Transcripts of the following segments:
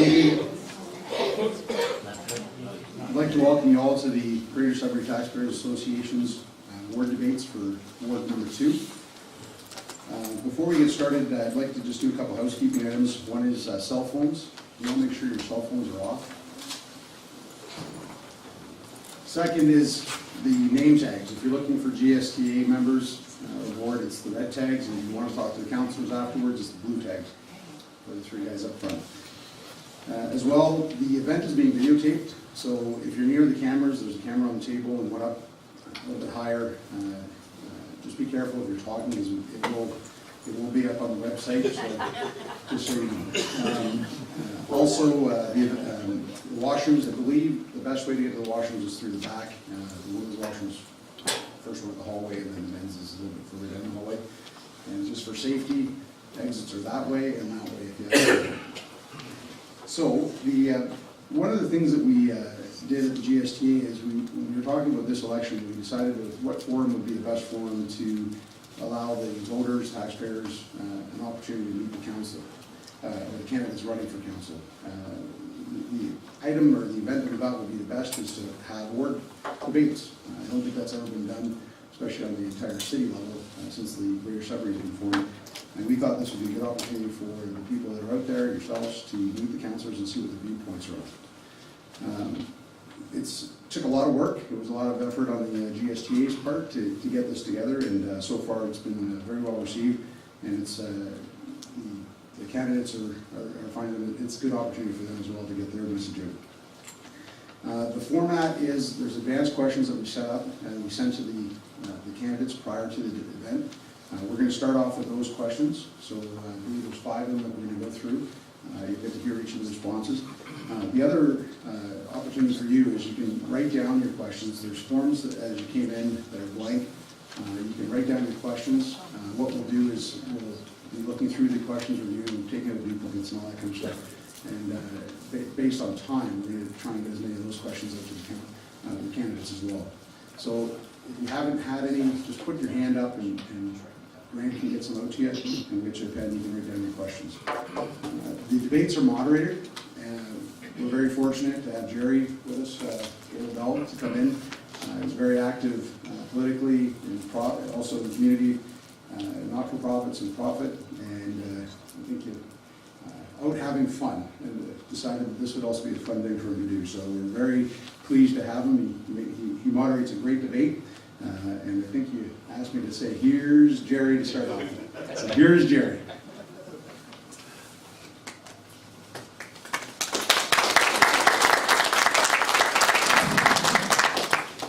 I'd like to welcome you all to the Greater Sudbury Taxpayers Association's ward debates for ward number 2. Before we get started, I'd like to just do a couple housekeeping items. One is cell phones. You want to make sure your cell phones are off. Second is the name tags. If you're looking for GSTA members of the ward, it's the red tags, and if you want to talk to the councillors afterwards, it's the blue tags for the 3 guys up front. As well, the event is being videotaped, so if you're near the cameras, there's a camera on the table and one up a little bit higher. Just be careful if you're talking, because it will be up on the website, so just so you know. Also, the washrooms, I believe the best way to get to the washrooms is through the back. The women's washrooms, first one at the hallway, and then the men's is a little bit further down the hallway. And just for safety, exits are that way and that way if you have to. So, one of the things that we did at the GSTA is when we were talking about this election, we decided what forum would be the best forum to allow the voters, taxpayers, an opportunity to meet the council, or the candidates running for council. The item or the event that we thought would be the best is to have ward debates. I don't think that's ever been done, especially on the entire city level, since the Greater Sudbury has been formed. And we thought this would be a good opportunity for the people that are out there, yourselves, to meet the councillors and see what the viewpoints are. It took a lot of work. It was a lot of effort on the GSTA's part to get this together, and so far it's been very well received, and it's the candidates are finding that it's a good opportunity for them as well to get their message out. The format is there's advanced questions that we set up and we sent to the candidates prior to the event. We're going to start off with those questions, so I believe there's 5 of them that we're going to go through. You'll get to hear each of the responses. The other opportunity for you is you can write down your questions. There's forms that, as you came in, that are blank. You can write down your questions. What we'll do is we'll be looking through the questions, reviewing, taking out duplicates and all that kind of stuff. And based on time, we're going to try and get as many of those questions out to the candidates as well. So if you haven't had any, just put your hand up and Grant can get some out to you and get you a pen. You can write down your questions. The debates are moderated, and we're very fortunate to have Jerry with us, Jerry Bell, to come in. He's very active politically, and also in the community, not-for-profits and profit, and I think out having fun, and decided that this would also be a fun thing for him to do. So we're very pleased to have him. He moderates a great debate. And I think you asked me to say, here's Jerry to start off. So here's Jerry.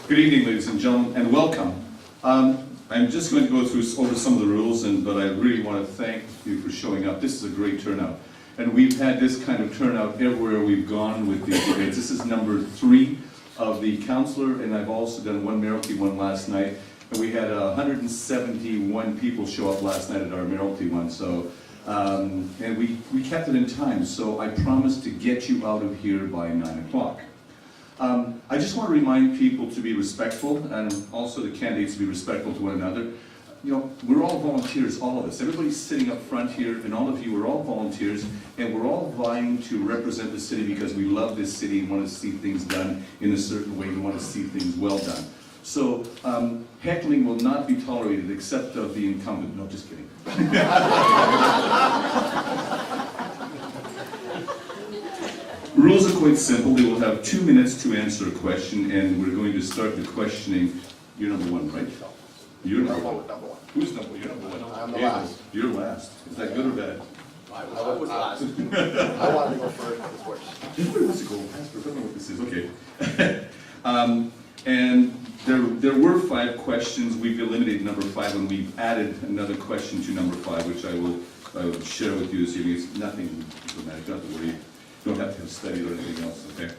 Good evening, ladies and gentlemen, and welcome. I'm just going to go over some of the rules, but I really want to thank you for showing up. This is a great turnout. And we've had this kind of turnout everywhere we've gone with these debates. This is number 3. Of the councillor, and I've also done one mayoralty one last night, and we had 171 people show up last night at our mayoralty one. So, and we kept it in time. So I promised to get you out of here by 9 o'clock. I just want to remind people to be respectful, and also the candidates to be respectful to one another. You know, we're all volunteers, all of us. Everybody's sitting up front here, and all of you are all volunteers, and we're all vying to represent the city because we love this city and want to see things done in a certain way. We want to see things well done. So, heckling will not be tolerated except of the incumbent. No, just kidding. Rules are quite simple. We will have 2 minutes to answer a question, and we're going to start the questioning. You're number 1, right? You're number 1. Who's number 1? You're number 1. I'm the last. You're last. Is that good or bad? I was last. I wanted to go first. It's worse. Everybody wants to go last. I don't know what this is. Okay. And there were 5 questions. We've eliminated number 5, and we've added another question to number 5, which I will share with you this evening. It's nothing dramatic. Don't have to worry. You don't have to have studied or anything else. Okay.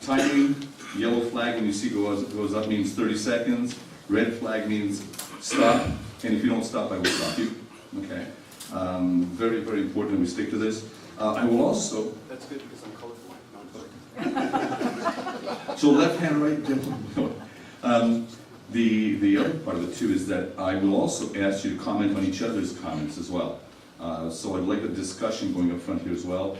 Timing. Yellow flag when you see goes up means 30 seconds. Red flag means stop, and if you don't stop, I will stop you. Okay. Very, very important that we stick to this. I will also. That's good because I'm colorful. So left hand, right. The other part of it too is that I will also ask you to comment on each other's comments as well. So I'd like a discussion going up front here as well.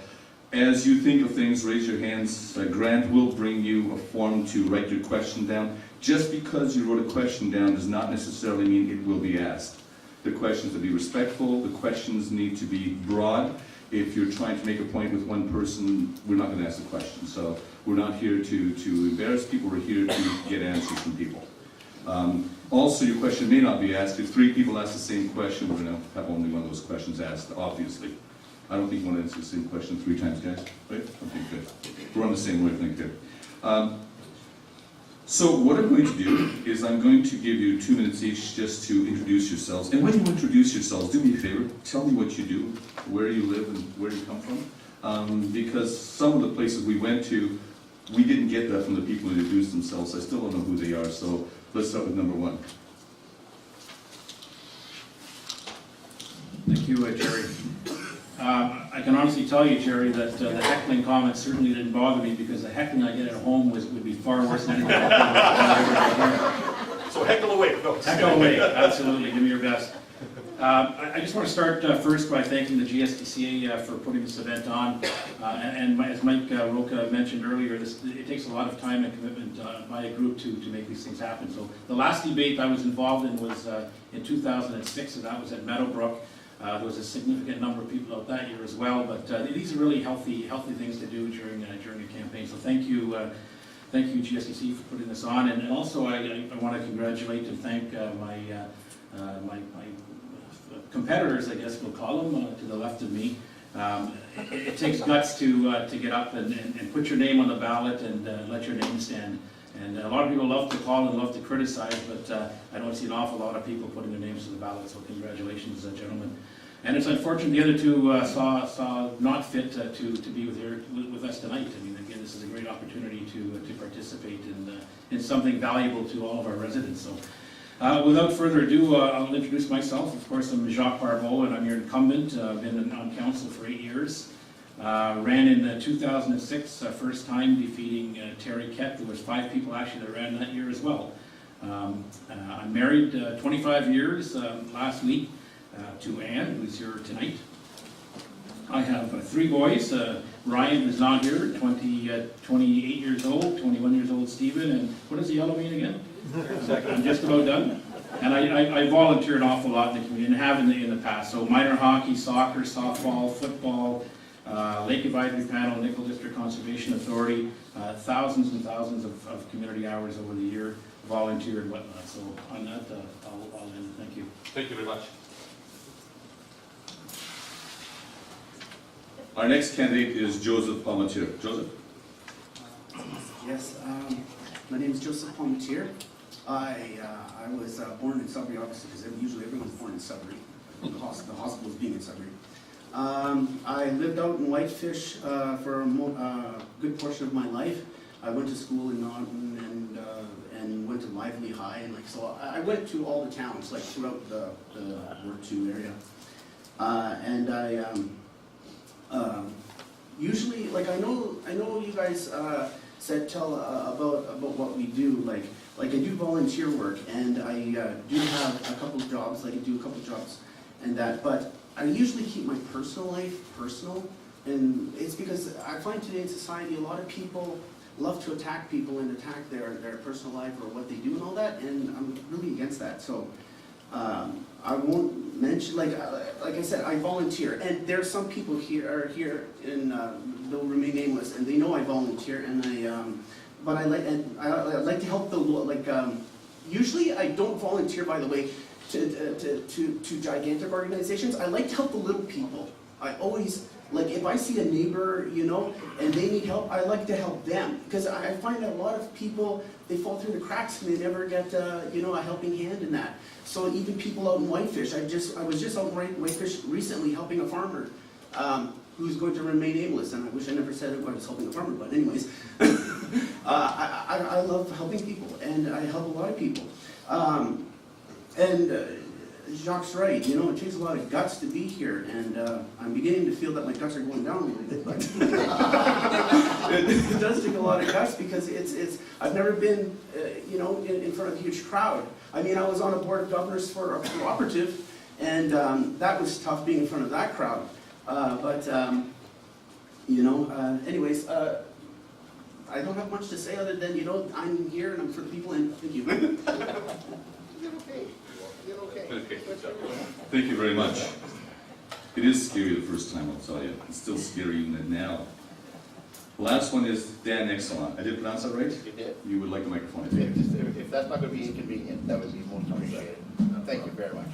As you think of things, raise your hands. Grant will bring you a form to write your question down. Just because you wrote a question down does not necessarily mean it will be asked. The questions will be respectful, the questions need to be broad. If you're trying to make a point with one person, we're not going to ask the question. So we're not here to embarrass people, we're here to get answers from people. Also, your question may not be asked. If 3 people ask the same question, we're going to have only one of those questions asked, obviously. I don't think you want to answer the same question 3 times, guys, right? Okay, good. We're on the same wavelength here. So what I'm going to do is I'm going to give you 2 minutes each just to introduce yourselves. And when you introduce yourselves, do me a favor, tell me what you do, where you live, and where you come from. Because some of the places we went to, we didn't get that from the people who introduced themselves. I still don't know who they are, so let's start with number 1. Thank you, Jerry. I can honestly tell you, Jerry, that the heckling comments certainly didn't bother me because the heckling I get at home would be far worse than anything else. So heckle away, no. Heckle away, absolutely, give me your best. I just want to start first by thanking the GSTA for putting this event on. As Mike Roca mentioned earlier, it takes a lot of time and commitment by a group to make these things happen. So the last debate I was involved in was in 2006, and that was at Meadowbrook. There was a significant number of people out that year as well, but these are really healthy things to do during a campaign. So thank you GSTC for putting this on, and also I want to congratulate and thank my competitors, I guess we'll call them, to the left of me. It takes guts to get up and put your name on the ballot and let your name stand. And a lot of people love to call and love to criticize, but I don't see an awful lot of people putting their names to the ballot, so congratulations, gentlemen. And it's unfortunate the other 2 saw not fit to be with us tonight. I mean, again, this is a great opportunity to participate in something valuable to all of our residents. So without further ado, I'll introduce myself. Of course, I'm Jacques Barbeau, and I'm your incumbent. I've been on council for 8 years. Ran in 2006, first time defeating Terry Kett. There was 5 people actually that ran that year as well. I'm married 25 years last week to Ann, who's here tonight. I have 3 boys. Ryan is not here, 28 years old, 21 years old Stephen, and what does the yellow mean again? I'm just about done. And I volunteer an awful lot in the community and have in the past. So minor hockey, soccer, softball, football, Lake Advisory Panel, Nickel District Conservation Authority, thousands and thousands of community hours over the year, volunteer and whatnot. So on that, I'll end. Thank you. Thank you very much. Our next candidate is Joseph Palmatier. Joseph? Yes, my name is Joseph Palmatier. I was born in Sudbury, obviously, because usually everyone's born in Sudbury, the hospitals being in Sudbury. I lived out in Whitefish for a good portion of my life. I went to school in Naunton and went to Lively High, and so I went to all the towns throughout the Ward 2 area. And I usually I know you guys tell about what we do. Like I do volunteer work, and I do have a couple of jobs. I do a couple of jobs and that, but I usually keep my personal life personal, and it's because I find today in society a lot of people love to attack people and attack their personal life or what they do and all that, and I'm really against that. So I won't mention, like I said, I volunteer, and there are some people here in they'll remain nameless, and they know I volunteer, and but I like to help the usually I don't volunteer, by the way, to gigantic organizations. I like to help the little people. I always, if I see a neighbor, and they need help, I like to help them. Because I find that a lot of people, they fall through the cracks and they never get, a helping hand in that. So even people out in Whitefish, I was just out in Whitefish recently helping a farmer who's going to remain nameless. And I wish I never said I was helping a farmer, but anyways. I love helping people, and I help a lot of people. Jacques' right, it takes a lot of guts to be here, and I'm beginning to feel that my guts are going down a little bit, but it does take a lot of guts, because I've never been, in front of a huge crowd. I mean, I was on a board of governors for a cooperative, and that was tough being in front of that crowd, but Anyways, I don't have much to say other than, I'm here and I'm for the people and thank you. You did okay. You did okay. Okay. Thank you very much. It is scary the first time, I'll tell you. It's still scary even now. Last one is Dan Exelon. I did pronounce that right? You did. You would like the microphone, I think. If that's not going to be inconvenient, that would be most appreciated. Thank you very much.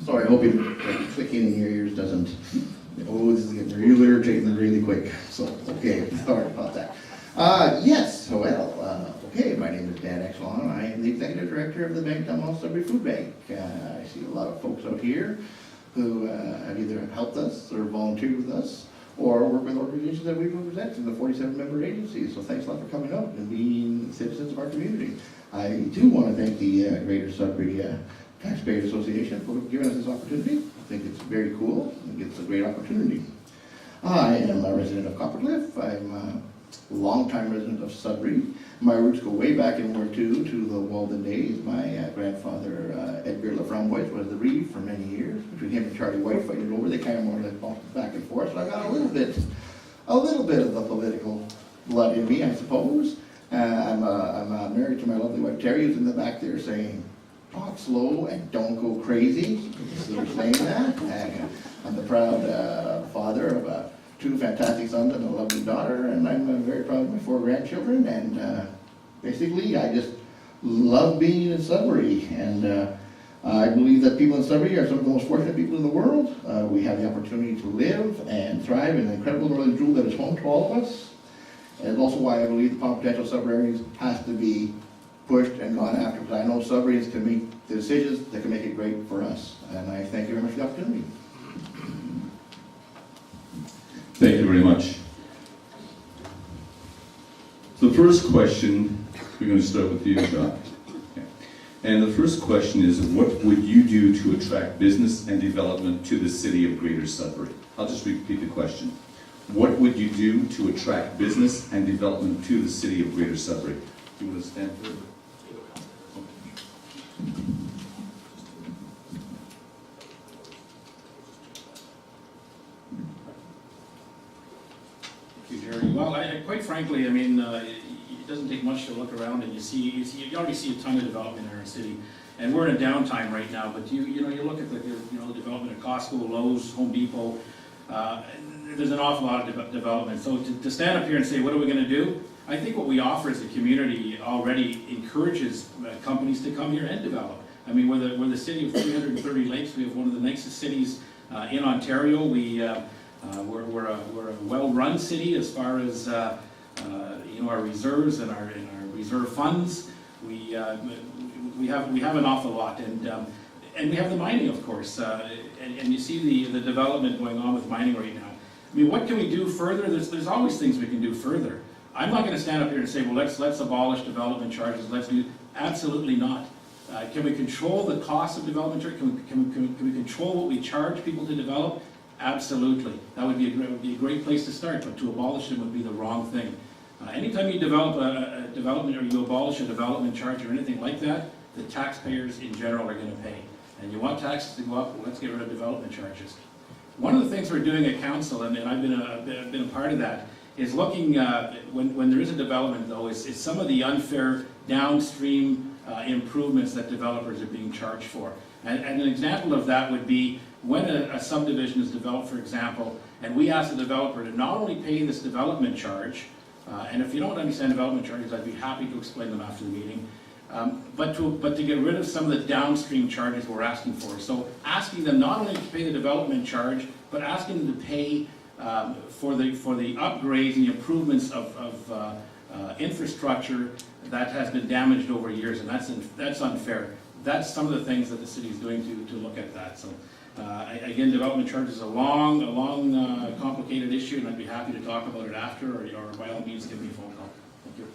Sorry, I hope you clicking in your ears doesn't. Oh, this is getting really irritating really quick. So, okay, sorry about that. Yes, well, okay, my name is Dan Exelon. I am the executive director of the Bank Downtown Sudbury Food Bank. I see a lot of folks out here who have either helped us or volunteered with us or work with organizations that we represent in the 47-member agency. So thanks a lot for coming out and being citizens of our community. I do want to thank the Greater Sudbury Taxpayers Association for giving us this opportunity. I think it's very cool. I think it's a great opportunity. I am a resident of Coppercliff. I'm a longtime resident of Sudbury. My roots go way back in War II to the Walden days. My grandfather, Edgar Laframboise, was the reeve for many years. Between him and Charlie White fighting over, they kind of more or less bounced back and forth. So I got a little bit of the political blood in me, I suppose. I'm married to my lovely wife Terry, who's in the back there saying, talk slow and don't go crazy. So you're saying that. And I'm the proud father of 2 fantastic sons and a lovely daughter, and I'm very proud of my 4 grandchildren, and basically I just love being in Sudbury, and I believe that people in Sudbury are some of the most fortunate people in the world. We have the opportunity to live and thrive in an incredible northern jewel that is home to all of us, and it's also why I believe the Palm Potential Sudburyans has to be pushed and gone after, because I know Sudburyans can make the decisions that can make it great for us, and I thank you very much for the opportunity. Thank you very much. So the first question, we're going to start with you, Jacques. Okay. And the first question is, what would you do to attract business and development to the city of Greater Sudbury? I'll just repeat the question. What would you do to attract business and development to the city of Greater Sudbury? Do you want to stand for it? Well, quite frankly, it doesn't take much to look around and you already see a ton of development in our city. And we're in a downtime right now, but you look at the development at Costco, Lowe's, Home Depot, there's an awful lot of development. So to stand up here and say, what are we going to do? I think what we offer as a community already encourages companies to come here and develop. We're the city of 330 lakes. We have one of the nicest cities in Ontario. We're a well-run city as far as our reserves and our reserve funds. We have an awful lot, and we have the mining, of course, and you see the development going on with mining right now. What can we do further? There's always things we can do further. I'm not going to stand up here and say, well, let's abolish development charges. Absolutely not. Can we control the cost of development charges? Can we control what we charge people to develop? Absolutely. That would be a great place to start, but to abolish them would be the wrong thing. Anytime you develop a development or you abolish a development charge or anything like that, the taxpayers in general are going to pay. And you want taxes to go up, well, let's get rid of development charges. One of the things we're doing at council, and I've been a part of that, is looking, when there is a development though, is some of the unfair downstream improvements that developers are being charged for. And an example of that would be when a subdivision is developed, for example, and we ask the developer to not only pay this development charge, and if you don't understand development charges, I'd be happy to explain them after the meeting, but to get rid of some of the downstream charges we're asking for. So asking them not only to pay the development charge, but asking them to pay for the upgrades and the improvements of infrastructure that has been damaged over years, and that's unfair. That's some of the things that the city is doing to look at that. So again, development charge is a long, complicated issue, and I'd be happy to talk about it after, or by all means, give me a phone call. Thank you.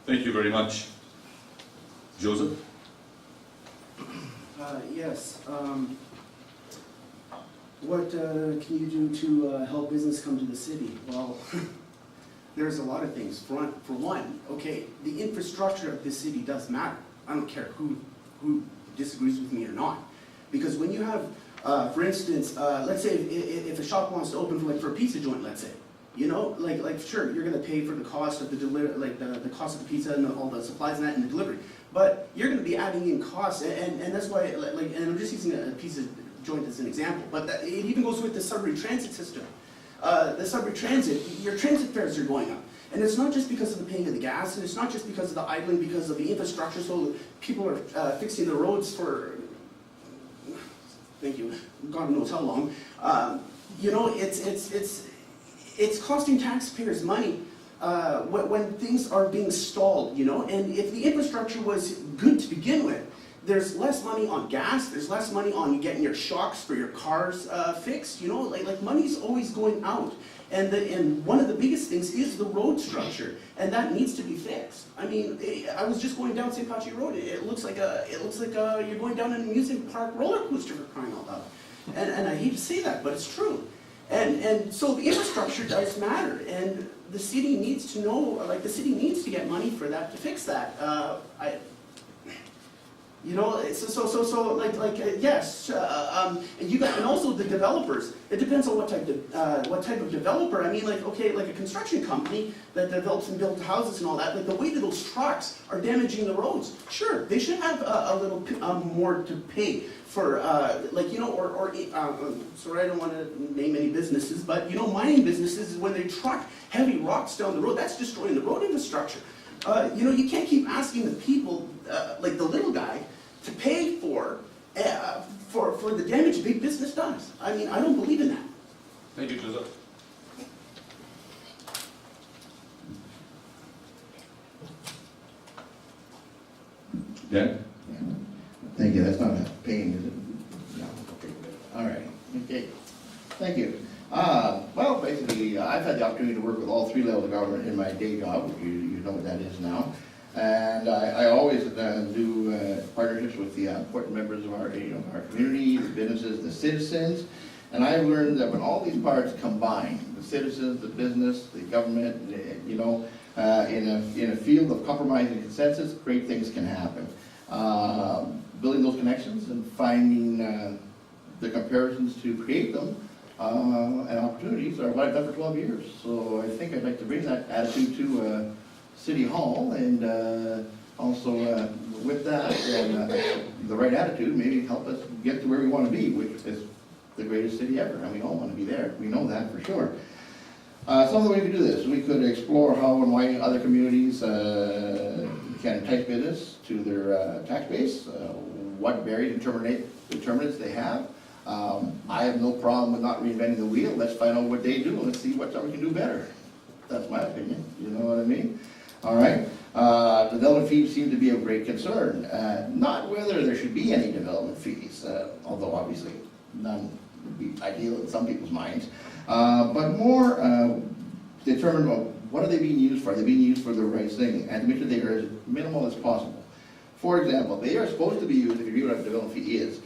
Thank you very much. Joseph? Yes. What can you do to help business come to the city? Well, there's a lot of things. For one, okay, the infrastructure of this city does matter. I don't care who disagrees with me or not. Because when you have For instance, let's say if a shop wants to open for a pizza joint, let's say, you know, like sure, you're gonna pay for the cost of the the cost of the pizza and all the supplies and that and the delivery, but you're gonna be adding in costs, and that's why, and I'm just using a pizza joint as an example, but it even goes with the Sudbury transit system. The Sudbury transit, your transit fares are going up. And it's not just because of the paying of the gas, and it's not just because of the idling, because of the infrastructure, so people are fixing the roads for, thank you, God knows how long. You know, it's costing taxpayers money when things are being stalled, you know? And if the infrastructure was good to begin with, there's less money on gas, there's less money on getting your shocks for your cars fixed, you know? Like money's always going out. And one of the biggest things is the road structure, and that needs to be fixed. I mean, I was just going down St. Patrick Road. It looks like you're going down an amusement park roller coaster, for crying out loud. And I hate to say that, but it's true. And so the infrastructure does matter, and the city needs to know, like the city needs to get money for that, to fix that. You know, so yes, and you got, and also the developers. It depends on what type of developer. I mean, like, okay, like a construction company that develops and builds houses and all that. Like the way that those trucks are damaging the roads. Sure, they should have a little more to pay for, like, you know, or sorry, I don't want to name any businesses, but you know, mining businesses, when they truck heavy rocks down the road, that's destroying the road infrastructure. You know, you can't keep asking the people, like the little guy, to pay for the damage big business does. I mean, I don't believe in that. Thank you, Joseph. Dan? Thank you, that's not a pain, is it? No, okay, all right, okay, thank you. Well, basically, I've had the opportunity to work with all three levels of government in my day job. You know what that is now. And I always do partnerships with the important members of our community, the businesses, the citizens. And I've learned that when all these parts combine, the citizens, the business, the government, you know, in a field of compromise and consensus, great things can happen. Building those connections and finding the comparisons to create them and opportunities are what I've done for 12 years. So I think I'd like to bring that attitude to City Hall, and also with that and the right attitude, maybe help us get to where we want to be, which is the greatest city ever, and we all want to be there. We know that for sure. Some of the ways we do this, we could explore how and why other communities can entice business to their tax base, what barriers and determinants they have. I have no problem with not reinventing the wheel. Let's find out what they do and let's see what we can do better. That's my opinion, you know what I mean? All right, development fees seem to be of great concern. Not whether there should be any development fees, although obviously none would be ideal in some people's minds, but more determine what are they being used for? Are they being used for the right thing? And to make sure they are as minimal as possible. For example, they are supposed to be used, if you read what a development fee is,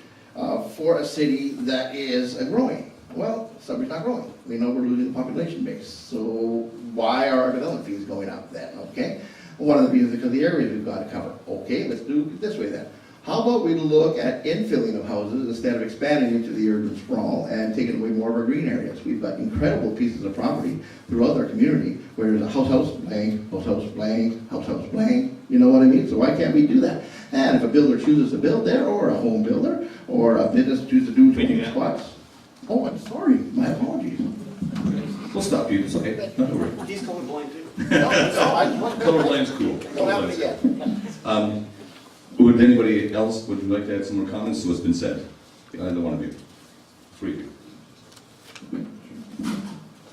for a city that is growing. Well, Sudbury's not growing. We know we're losing the population base. So why are our development fees going up then, okay? One of the reasons is because of the areas we've got to cover. Okay, let's do it this way then. How about we look at infilling of houses instead of expanding into the urban sprawl and taking away more of our green areas? We've got incredible pieces of property throughout our community where there's a house blank, house blank, you know what I mean? So why can't we do that? And if a builder chooses to build there, or a home builder, or a business chooses to do 20 spots. Oh, I'm sorry, my apologies. We'll stop you, it's okay. Not to worry. He's colorblind too. Colorblind's cool. Don't have it yet. Would anybody else, would you like to add some more comments to what's been said? Either one of you. Three of you.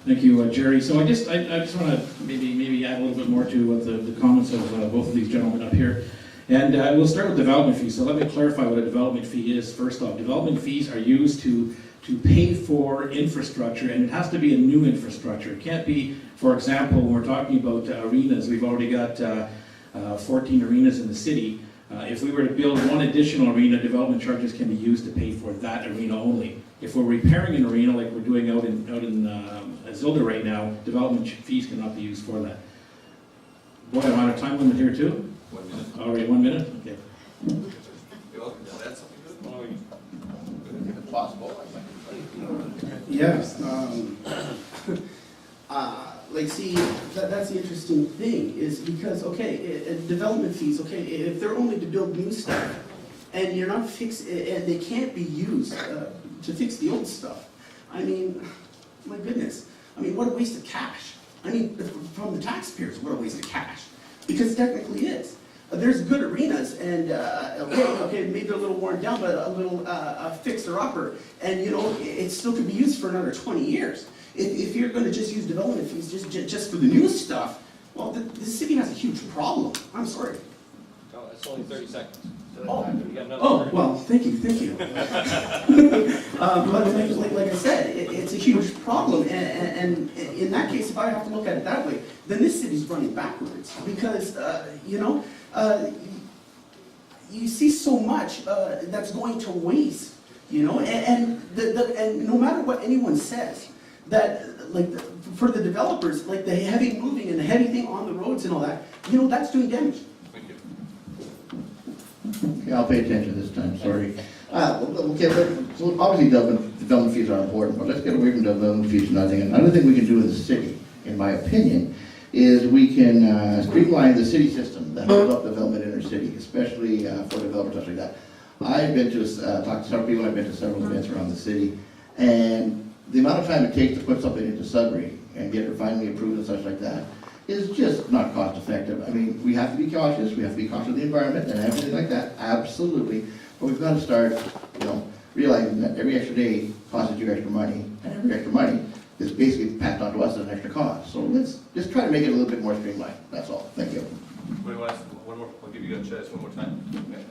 Thank you, Jerry. So I just want to maybe add a little bit more to what the comments of both of these gentlemen up here. And we'll start with development fees. So let me clarify what a development fee is. First off, development fees are used to pay for infrastructure, and it has to be a new infrastructure. It can't be, for example, when we're talking about arenas, we've already got 14 arenas in the city. If we were to build one additional arena, development charges can be used to pay for that arena only. If we're repairing an arena like we're doing out in Zilda right now, development fees cannot be used for that. Boy, I'm out of time limit here too? 1 minute. All right, 1 minute? Okay. You're welcome. That's something good. possible. Yes. Like, see, that's the interesting thing, is because, okay, development fees, okay, if they're only to build new stuff, and you're not and they can't be used to fix the old stuff, I mean, my goodness, I mean, what a waste of cash. I mean, from the taxpayers, what a waste of cash, because it technically is. There's good arenas, and okay, maybe they're a little worn down, but a little fixer-upper, and you know, it still could be used for another 20 years. If you're going to just use development fees just for the new stuff, well, the city has a huge problem. I'm sorry. Oh, it's only 30 seconds. Oh. You got another Oh, 30. well, thank you. But like I said, it's a huge problem, and in that case, if I have to look at it that way, then this city's running backwards, because, you know, you see so much that's going to waste, you know, and no matter what anyone says, that, like, for the developers, like the heavy moving and the heavy thing on the roads and all that, you know, that's doing damage. Thank you. Okay, I'll pay attention this time, sorry. Okay, but, so obviously development fees are important, but let's get away from development fees and nothing. Another thing we can do as a city, in my opinion, is we can streamline the city system that holds up development in our city, especially for developers such like that. I've been to, talked to several people, I've been to several events around the city, and the amount of time it takes to put something into Sudbury and get it finally approved and such like that is just not cost effective. I mean, we have to be cautious, we have to be cautious of the environment and everything like that, absolutely. But we've got to start, you know, realizing that every extra day costs you extra money, and every extra money is basically passed on to us as an extra cost. So let's just try to make it a little bit more streamlined, that's all. Thank you. What do you want to ask? One more, I'll give you a chance one more time. Okay.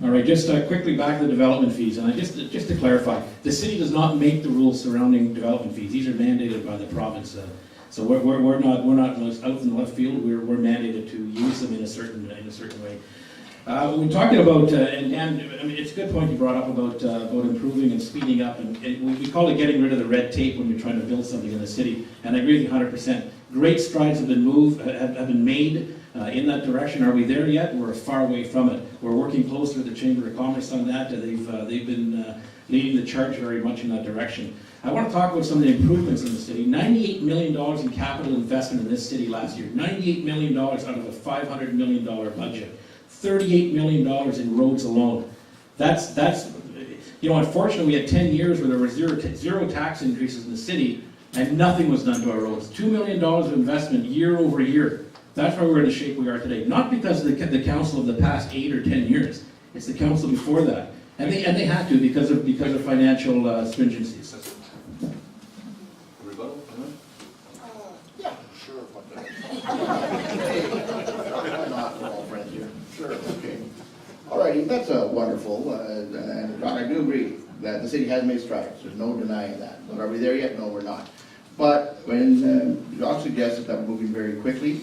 All right, just quickly back to the development fees, and just to clarify, the city does not make the rules surrounding development fees. These are mandated by the province. So we're not out in the left field. We're mandated to use them in a certain way. We're talking about, and I mean, it's a good point you brought up about improving and speeding up, and we call it getting rid of the red tape when you're trying to build something in the city. And I agree with you 100%. Great strides have been made in that direction. Are we there yet? We're far away from it. We're working closely with the Chamber of Commerce on that. They've been leading the charge very much in that direction. I want to talk about some of the improvements in the city. $98 million in capital investment in this city last year. $98 million out of a $500 million budget. $38 million in roads alone. That's you know, unfortunately, we had 10 years where there were zero tax increases in the city, and nothing was done to our roads. $2 million of investment year over year. That's why we're in the shape we are today. Not because of the council of the past 8 or 10 years. It's the council before that, and they had to because of financial stringencies. Rebuttal? Yeah, sure. Why not? We're all friends here. Sure, okay. All righty, that's wonderful, and John, I do agree that the city has made strides. There's no denying that. But are we there yet? No, we're not. But when John suggested that we're moving very quickly,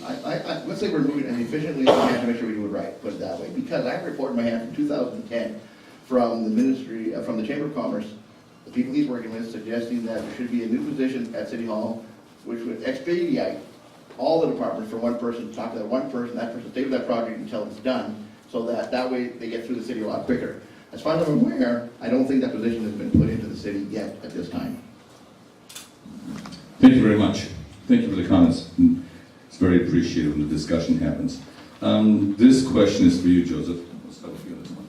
let's say we're moving as efficiently as we can to make sure we do it right, put it that way. Because I have a report in my hand from 2010 from the Ministry, from the Chamber of Commerce, the people he's working with, suggesting that there should be a new position at City Hall which would expedite all the departments for one person, to talk to that one person stay with that project until it's done, so that way they get through the city a lot quicker. As far as I'm aware, I don't think that position has been put into the city yet at this time. Thank you very much. Thank you for the comments. It's very appreciated when the discussion happens. This question is for you, Joseph. Let's start with you on this one.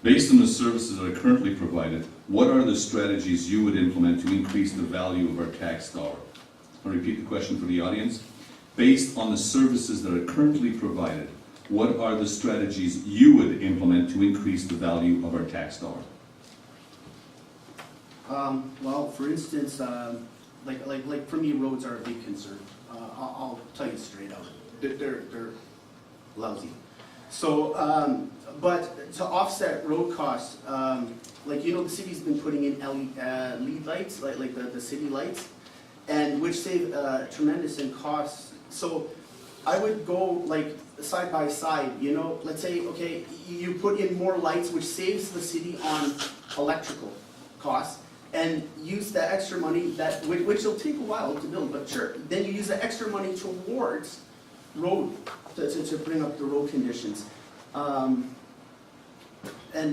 Based on the services that are currently provided, what are the strategies you would implement to increase the value of our tax dollar? I'll repeat the question for the audience. Based on the services that are currently provided, what are the strategies you would implement to increase the value of our tax dollar? Well, for instance, like for me, roads are a big concern. I'll tell you straight out, they're lousy. So, but to offset road costs, like, you know, the city's been putting in LED lights, like the city lights, and which save tremendous in costs. So I would go like side by side, you know, let's say, okay, you put in more lights, which saves the city on electrical costs, and use the extra money which will take a while to build, but sure, then you use the extra money towards road, to bring up the road conditions. And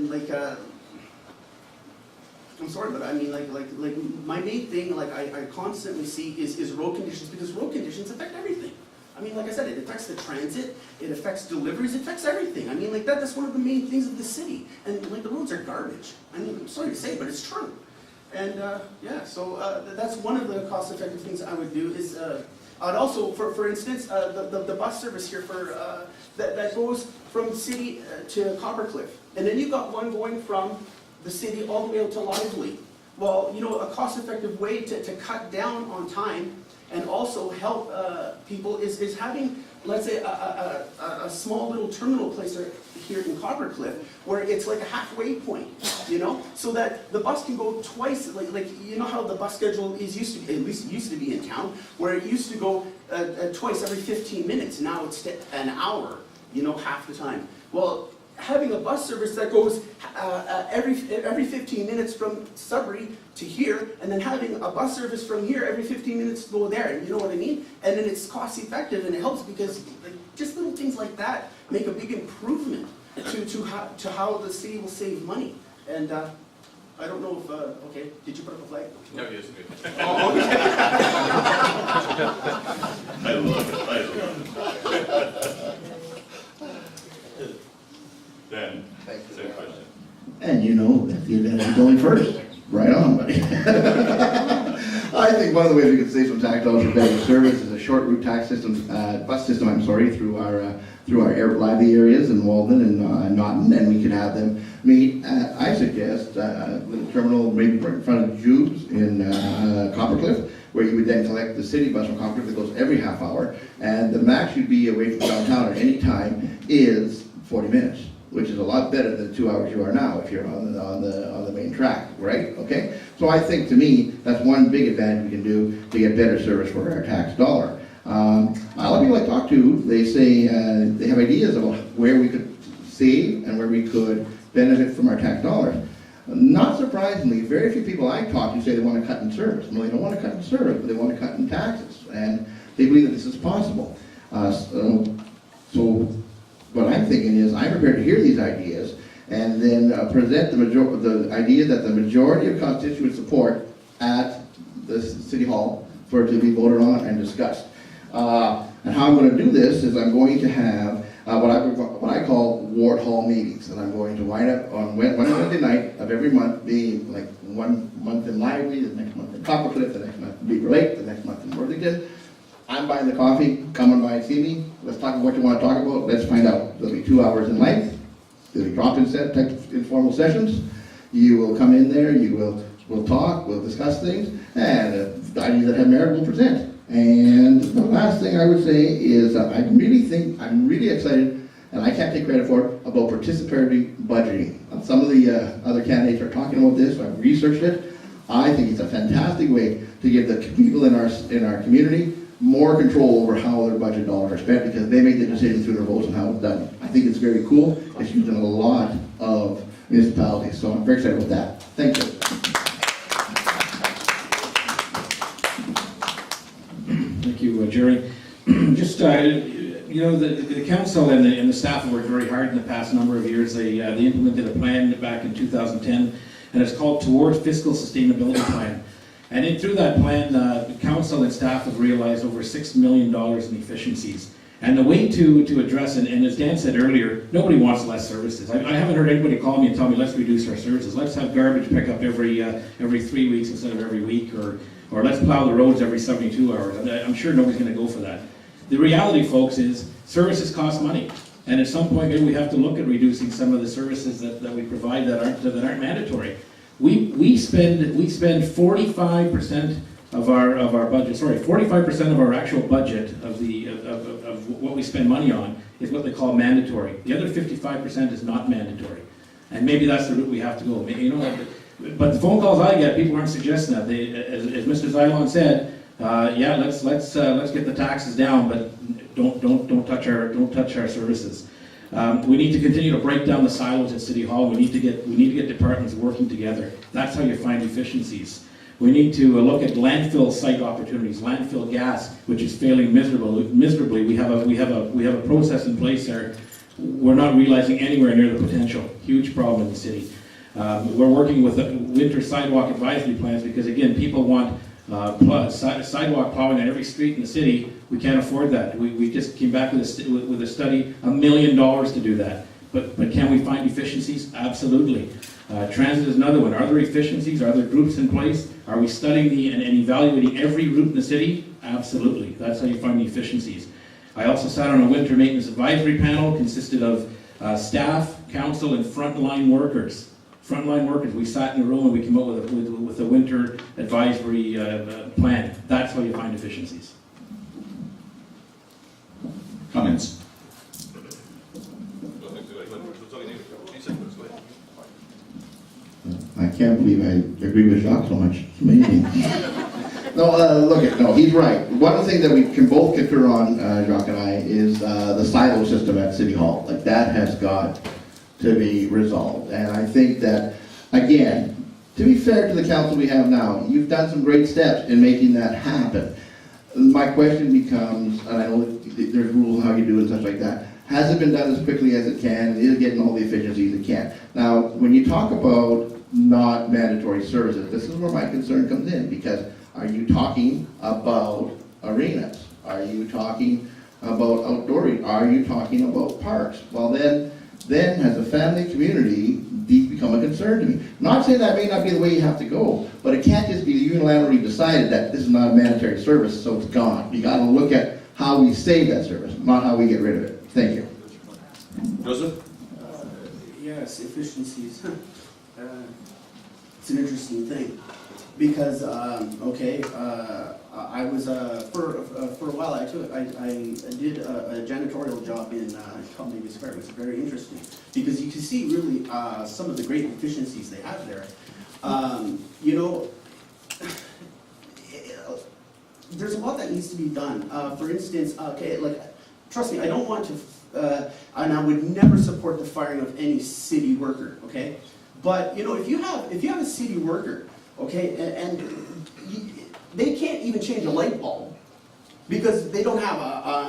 like, I'm sorry, but I mean, like my main thing, like I constantly see is road conditions, because road conditions affect everything. I mean, like I said, it affects the transit, it affects deliveries, it affects everything. I mean, like that's one of the main things of the city. And like the roads are garbage. I mean, I'm sorry to say, but it's true. And yeah, so that's one of the cost-effective things I would do is, I'd also, for instance, the bus service here for, that goes from city to Coppercliff. And then you've got one going from the city all the way out to Lively. Well, you know, a cost-effective way to cut down on time and also help people is having, let's say, a small little terminal place here in Coppercliff where it's like a halfway point, you know, so that the bus can go twice, like you know how the bus schedule is used to be, at least it used to be in town, where it used to go twice every 15 minutes, now it's an hour, you know, half the time. Well, having a bus service that goes every 15 minutes from Sudbury to here, and then having a bus service from here every 15 minutes to go there, you know what I mean? And then it's cost effective and it helps because like, just little things like that make a big improvement to how the city will save money. And I don't know if, okay, did you put up a flag? No, yes, good. Oh, okay. I love it. Dan, Thank you. same question. And you know, that's the advantage of going first. Right on, buddy. I think one of the ways we could save some tax dollars for better service is a short route tax system, bus system, I'm sorry, through our lively areas in Walden and Naughton, and we could have them meet at, I suggest, a little terminal maybe right in front of Jube's in Coppercliff, where you would then collect the city bus from Coppercliff that goes every half hour, and the max you'd be away from downtown at any time is 40 minutes. Which is a lot better than the 2 hours you are now if you're on the main track, right? Okay. So I think to me that's one big advantage we can do to get better service for our tax dollar. A lot of people I talk to, they say they have ideas about where we could save and where we could benefit from our tax dollars. Not surprisingly, very few people I talk to say they want to cut in service. No, they don't want to cut in service, but they want to cut in taxes, and they believe that this is possible. So what I'm thinking is I'm prepared to hear these ideas and then present the idea that the majority of constituents support at the City Hall for it to be voted on and discussed. And how I'm going to do this is I'm going to have what I call ward hall meetings, and I'm going to wind up on Wednesday night of every month, being like 1 month in Lively, the next month in Coppercliff, the next month in Beaver Lake, the next month in Worthington. I'm buying the coffee, come on by and see me. Let's talk about what you want to talk about. Let's find out. There'll be 2 hours in length. There'll be drop-in type of informal sessions. You will come in there, we'll talk, we'll discuss things, and the ideas that have merit we'll present. And the last thing I would say is I'm really excited, and I can't take credit for it, about participatory budgeting. Some of the other candidates are talking about this, so I've researched it. I think it's a fantastic way to give the people in our community more control over how their budget dollars are spent, because they make the decisions through their votes and how it's done. I think it's very cool. It's used in a lot of municipalities, so I'm very excited about that. Thank you. Thank you, Jerry. Just, you know, the council and the staff have worked very hard in the past number of years. They implemented a plan back in 2010, and it's called Towards Fiscal Sustainability Plan. And through that plan, the council and staff have realized over $6 million in efficiencies. And the way to address it, and as Dan said earlier, nobody wants less services. I haven't heard anybody call me and tell me, let's reduce our services. Let's have garbage pickup every 3 weeks instead of every week, or let's plow the roads every 72 hours. I'm sure nobody's going to go for that. The reality, folks, is services cost money. And at some point, maybe we have to look at reducing some of the services that we provide that aren't mandatory. We spend 45% of our budget. Sorry, 45% of our actual budget of what we spend money on is what they call mandatory. The other 55% is not mandatory, and maybe that's the route we have to go. You know, but the phone calls I get, people aren't suggesting that. They, as Mr. Zylon said, yeah, let's get the taxes down, but don't touch our services. We need to continue to break down the silos at City Hall. We need to get departments working together. That's how you find efficiencies. We need to look at landfill site opportunities, landfill gas, which is failing miserably. We have a process in place there we're not realizing anywhere near the potential. Huge problem in the city. We're working with winter sidewalk advisory plans because, again, people want sidewalk plowing on every street in the city. We can't afford that. We just came back with a study, $1 million to do that. But can we find efficiencies? Absolutely. Transit is another one. Are there efficiencies? Are there groups in place? Are we studying and evaluating every route in the city? Absolutely. That's how you find the efficiencies. I also sat on a winter maintenance advisory panel, consisted of staff, council, and frontline workers. Frontline workers, we sat in a room and we came up with a winter advisory plan. That's how you find efficiencies. Comments? I can't believe I agree with Jacques so much. It's amazing. No, he's right. One of the things that we can both concur on, Jacques and I, is the silo system at City Hall. Like, that has got to be resolved. And I think that, again, to be fair to the council we have now, you've done some great steps in making that happen. My question becomes, and I know there's rules on how you do it and such like that, has it been done as quickly as it can? Is it getting all the efficiencies it can? Now, when you talk about not mandatory services, this is where my concern comes in, because are you talking about arenas? Are you talking about outdoor? Are you talking about parks? Well, then as a family community, these become a concern to me. Not saying that may not be the way you have to go, but it can't just be unilaterally decided that this is not a mandatory service, so it's gone. You got to look at how we save that service, not how we get rid of it. Thank you. Joseph? Yes, efficiencies. It's an interesting thing because I was for a while I did a janitorial job in Maybe Square. It was very interesting because you can see really some of the great efficiencies they have there. There's a lot that needs to be done. For instance, trust me, I don't want to, and I would never support the firing of any city worker. Okay, but if you have a city worker, okay, and they can't even change a light bulb because they don't have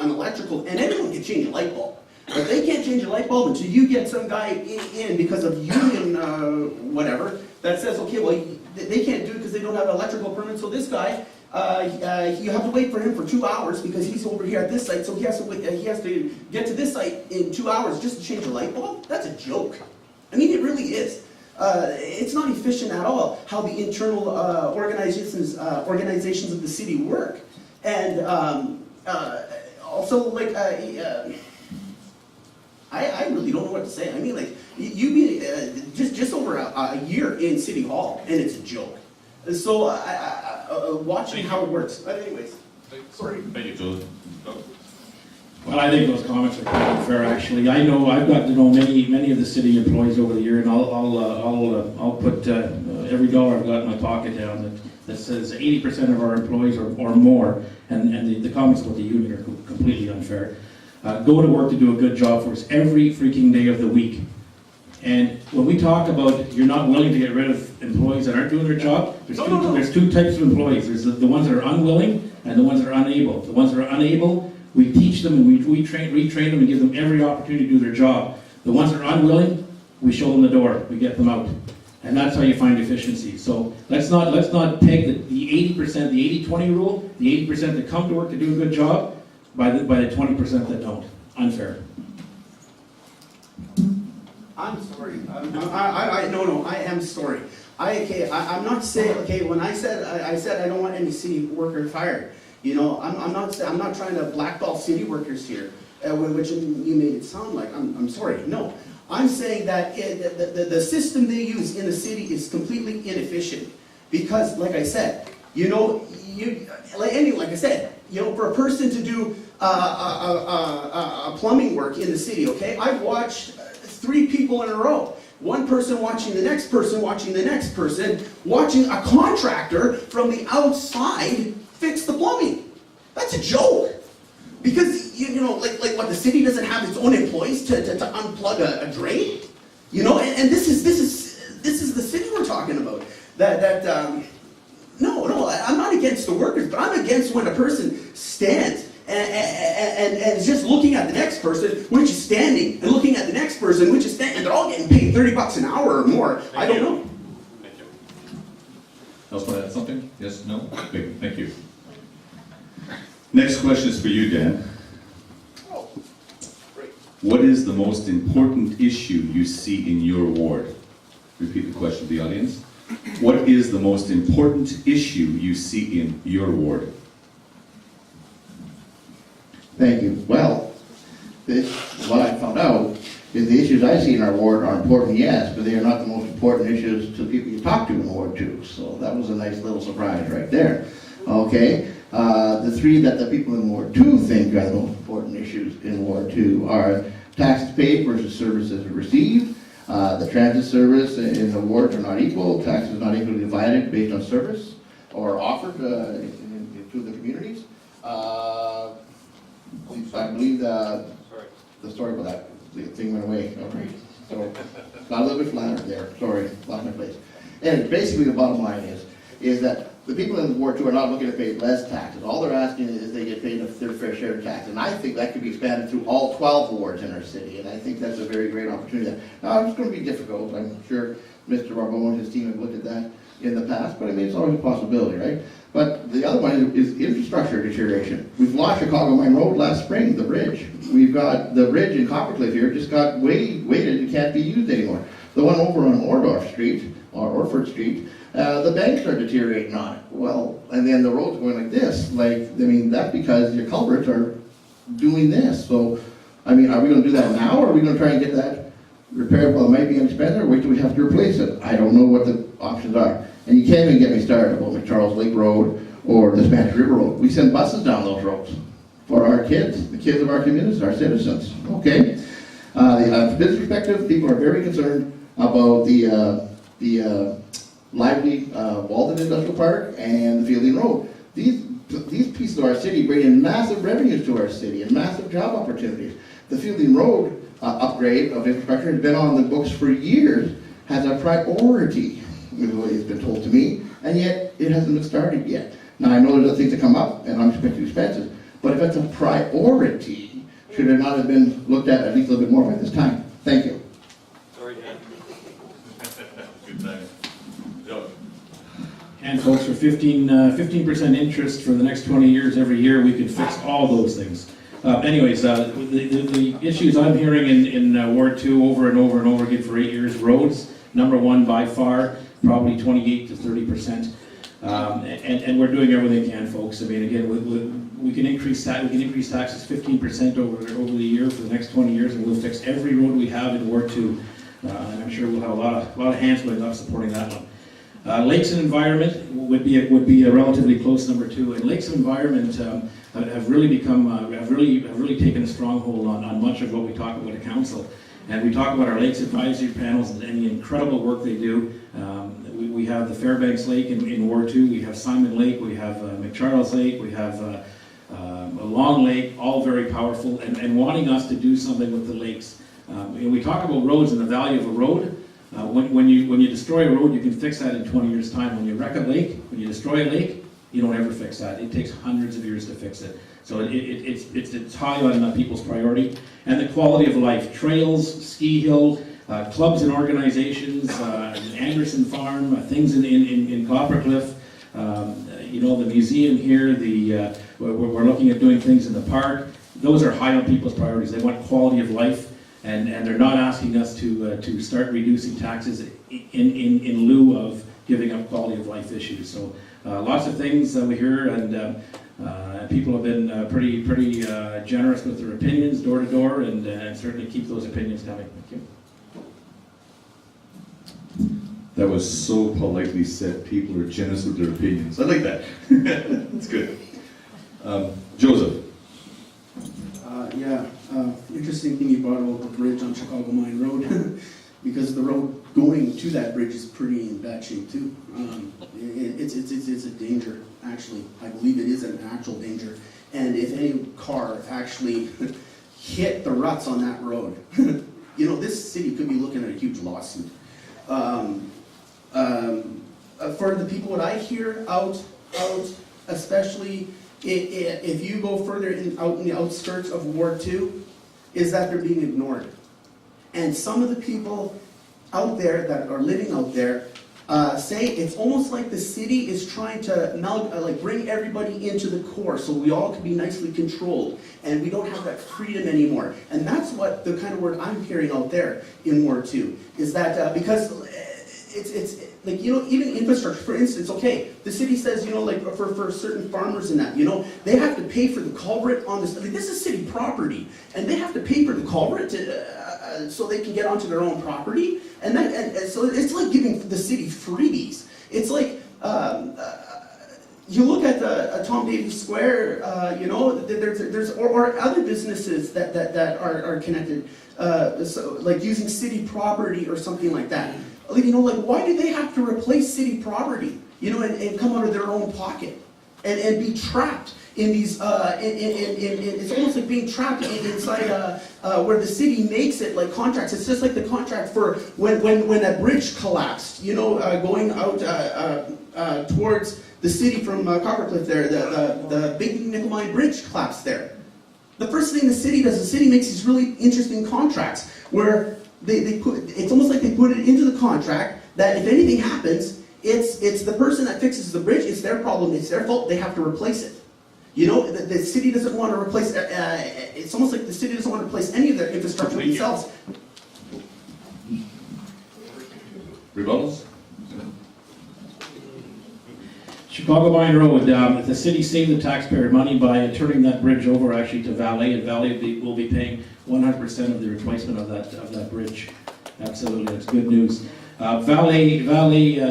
an electrical, and anyone can change a light bulb. But they can't change a light bulb until you get some guy in because of union whatever that says, okay, well, they can't do it because they don't have an electrical permit. So this guy, you have to wait for him for 2 hours because he's over here at this site. So he has to wait, he has to get to this site in 2 hours just to change a light bulb. That's a joke. I mean, it really is. It's not efficient at all how the internal organizations of the city work, and also like. I really don't know what to say. I mean, like, you be just over a year in City Hall, and it's a joke. So, watching how it works. But anyways, sorry. Thank you, Joseph. Well, I think those comments are quite unfair, actually. I know I've got to know many of the city employees over the year, and I'll put every dollar I've got in my pocket down that says 80% of our employees or more, and the comments about the union are completely unfair. Go to work to do a good job for us every freaking day of the week. And when we talk about you're not willing to get rid of employees that aren't doing their job, there's two types of employees. There's the ones that are unwilling and the ones that are unable. The ones that are unable, we teach them and we retrain them and give them every opportunity to do their job. The ones that are unwilling, we show them the door, we get them out. And that's how you find efficiency. So let's not peg the 80%, the 80-20 rule, the 80% that come to work to do a good job, by the 20% that don't. Unfair. I'm sorry. I am sorry. I'm not saying, when I said I don't want any city worker fired. I'm not trying to blackball city workers here, which you made it sound like. I'm sorry. No, I'm saying that the system they use in the city is completely inefficient because, like I said, for a person to do plumbing work in the city, okay, I've watched 3 people in a row. One person watching the next person, watching the next person, watching a contractor from the outside fix the plumbing. That's a joke. Because, like what, the city doesn't have its own employees to unplug a drain? And this is the city we're talking about. No, I'm not against the workers, but I'm against when a person stands and is just looking at the next person, which is standing and looking person, which is, and they're all getting paid $30 an hour or more. I don't know. Thank you. Else want to add something? Yes, no? Okay, thank you. Next question is for you, Dan. Oh, great. What is the most important issue you see in your ward? Repeat the question to the audience. What is the most important issue you see in your ward? Thank you. Well, what I found out is the issues I see in our ward are important, yes, but they are not the most important issues to the people you talk to in Ward 2. So that was a nice little surprise right there. Okay, the three that the people in Ward 2 think are the most important issues in Ward 2 are taxes paid versus services received. The transit service in the wards are not equal. Taxes not equally divided based on service or offered to the communities. I believe the story about that, the thing went away. Okay. So got a little bit flattered there. Sorry, lost my place. And basically the bottom line is that the people in Ward 2 are not looking to pay less taxes. All they're asking is they get paid their fair share of tax. And I think that could be expanded through all 12 wards in our city. And I think that's a very great opportunity. Now, it's going to be difficult. I'm sure Mr. Barbeau and his team have looked at that in the past, but I mean, it's always a possibility, right? But the other one is infrastructure deterioration. We've lost Chicago Mine Road last spring, the bridge. We've got the bridge in Coppercliff here, just got weighted and can't be used anymore. The one over on Ordorf Street, or Orford Street, the banks are deteriorating on it. Well, and then the road's going like this. That's because your culverts are doing this. So, I mean, are we going to do that now, or are we going to try and get that repaired? Well, it might be inexpensive, or wait till we have to replace it. I don't know what the options are. And you can't even get me started about McCharles Lake Road or the Spanish River Road. We send buses down those roads for our kids, the kids of our communities, our citizens. Okay? From this perspective, people are very concerned about the lively Walden Industrial Park and the Fielding Road. These pieces of our city bring in massive revenues to our city and massive job opportunities. The Fielding Road upgrade of infrastructure has been on the books for years, has a priority, is what it's been told to me, and yet it hasn't been started yet. Now I know there's other things that come up and unexpected expenses, but if it's a priority, should it not have been looked at least a little bit more by this time? Thank you. Sorry, Dan. Good time. Joe. And folks, for 15% interest for the next 20 years, every year, we could fix all those things. The issues I'm hearing in Ward 2 over and over and over again for 8 years, roads, number one by far, probably 28 to 30%. And we're doing everything we can, folks. I mean, again, we can increase taxes 15% over the year for the next 20 years, and we'll fix every road we have in Ward 2. And I'm sure we'll have a lot of hands going up supporting that one. Lakes and environment would be a relatively close number 2, and lakes and environment have really taken a stronghold on much of what we talk about at council. And we talk about our lakes advisory panels and the incredible work they do. We have the Fairbanks Lake in Ward 2, we have Simon Lake, we have McCharles Lake, we have Long Lake, all very powerful, and wanting us to do something with the lakes. We talk about roads and the value of a road. When you destroy a road, you can fix that in 20 years' time. When you wreck a lake, when you destroy a lake, you don't ever fix that. It takes hundreds of years to fix it. So it's high on people's priority. And the quality of life, trails, ski hill, clubs and organizations, Anderson Farm, things in Coppercliff, the museum here, we're looking at doing things in the park. Those are high on people's priorities. They want quality of life, and they're not asking us to start reducing taxes in lieu of giving up quality of life issues. So lots of things that we hear, and people have been pretty generous with their opinions door to door, and certainly keep those opinions coming. Thank you. That was so politely said. People are generous with their opinions. I like that. That's good. Joseph. Interesting thing you brought about the bridge on Chicago Mine Road, because the road going to that bridge is pretty in bad shape too. It's a danger, actually. I believe it is an actual danger. And if any car actually hit the ruts on that road, this city could be looking at a huge lawsuit. For the people, what I hear out, especially if you go further out in the outskirts of Ward 2, is that they're being ignored. And some of the people out there that are living out there say it's almost like the city is trying to bring everybody into the core so we all can be nicely controlled and we don't have that freedom anymore. And that's what the kind of word I'm hearing out there in Ward 2 is that because it's like, even infrastructure, for instance, okay, the city says, for certain farmers and that, they have to pay for the culvert on this, this is city property, and they have to pay for the culvert so they can get onto their own property, and so it's like giving the city freebies. It's like, you look at Tom Davies Square, there's or other businesses that are connected, so like using city property or something like that. Why do they have to replace city property, and come out of their own pocket and be trapped in these, it's almost like being trapped inside where the city makes it like contracts. It's just like the contract for when a bridge collapsed, going out towards the city from Coppercliff there, the big nickel mine bridge collapsed there. The first thing the city does, the city makes these really interesting contracts where they put, it's almost like they put it into the contract that if anything happens, it's the person that fixes the bridge, it's their problem, it's their fault, they have to replace it. The city doesn't want to replace, it's almost like the city doesn't want to replace any of their infrastructure themselves. Rebuttals? Chicago Mine Road, the city saved the taxpayer money by turning that bridge over actually to Valley, and Valley will be paying 100% of the replacement of that bridge. Absolutely, that's good news. Valley